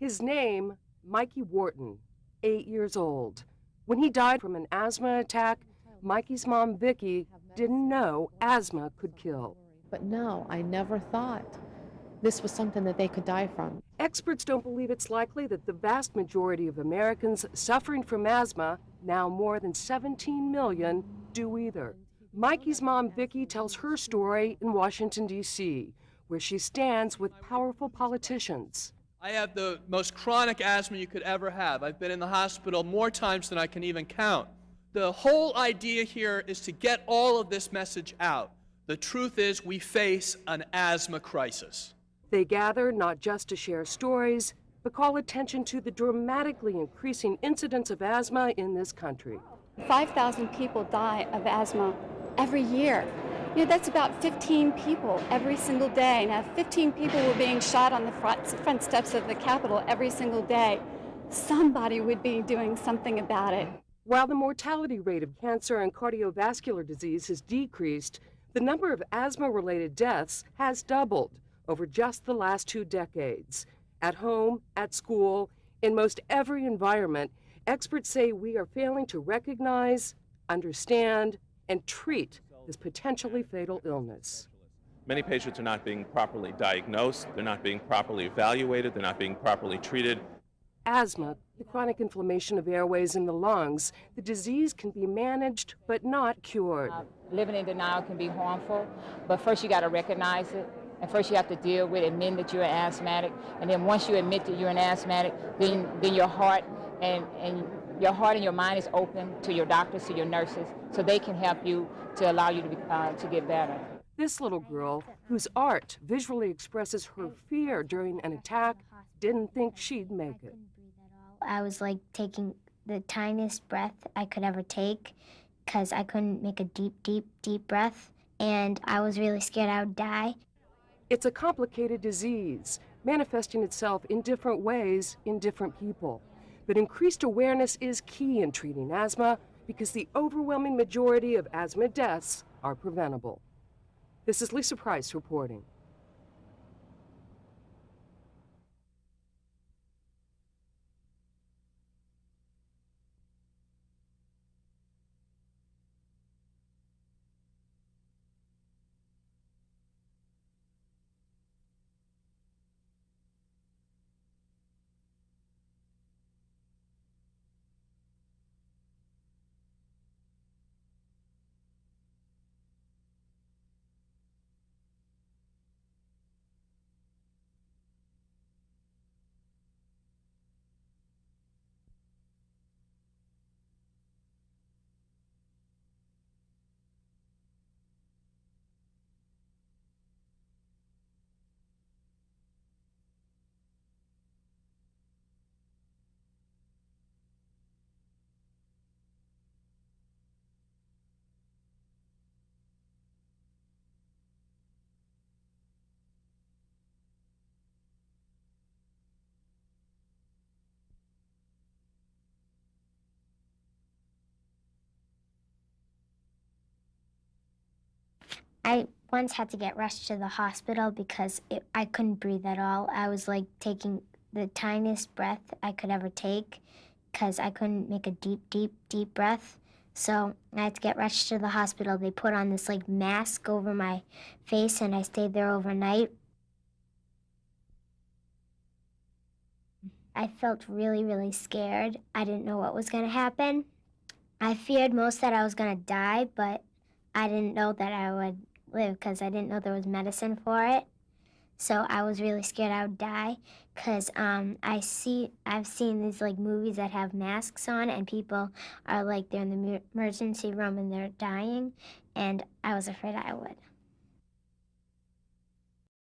His name, Mikey Wharton, 8 years old. When he died from an asthma attack, Mikey's mom, Vicki, didn't know asthma could kill. But no, I never thought this was something that they could die from. Experts don't believe it's likely that the vast majority of Americans suffering from asthma, now more than 17 million, do either. Mikey's mom, Vicki, tells her story in Washington, D.C., where she stands with powerful politicians. I have the most chronic asthma you could ever have. I've been in the hospital more times than I can even count. The whole idea here is to get all of this message out. The truth is we face an asthma crisis. They gather not just to share stories, but call attention to the dramatically increasing incidence of asthma in this country. 5,000 people die of asthma every year. You know, that's about 15 people every single day. Now, 15 people were being shot on the front steps of the Capitol every single day. Somebody would be doing something about it. While the mortality rate of cancer and cardiovascular disease has decreased, the number of asthma-related deaths has doubled over just the last 2 decades. At home, at school, in most every environment, experts say we are failing to recognize, understand, and treat this potentially fatal illness. Many patients are not being properly diagnosed, they're not being properly evaluated, they're not being properly treated. Asthma, the chronic inflammation of airways in the lungs, the disease can be managed but not cured. Living in denial can be harmful, but first you got to recognize it, and first you have to deal with admitting that you're an asthmatic, and then once you admit that you're an asthmatic, then your heart and your mind is open to your doctors, to your nurses, so they can help you to allow you to get better. This little girl, whose art visually expresses her fear during an attack, didn't think she'd make it. I was like taking the tiniest breath I could ever take because I couldn't make a deep, deep, deep breath, and I was really scared I would die. It's a complicated disease, manifesting itself in different ways in different people. But increased awareness is key in treating asthma because the overwhelming majority of asthma deaths are preventable. This is Lisa Price reporting. I once had to get rushed to the hospital because I couldn't breathe at all. I was like taking the tiniest breath I could ever take because I couldn't make a deep, deep, deep breath. So I had to get rushed to the hospital. They put on this like mask over my face and I stayed there overnight. I felt really, really scared. I didn't know what was gonna happen. I feared most that I was gonna die, but I didn't know that I would live because I didn't know there was medicine for it. So I was really scared I would die because I've seen these like movies that have masks on and people are like they're in the emergency room and they're dying, and I was afraid I would.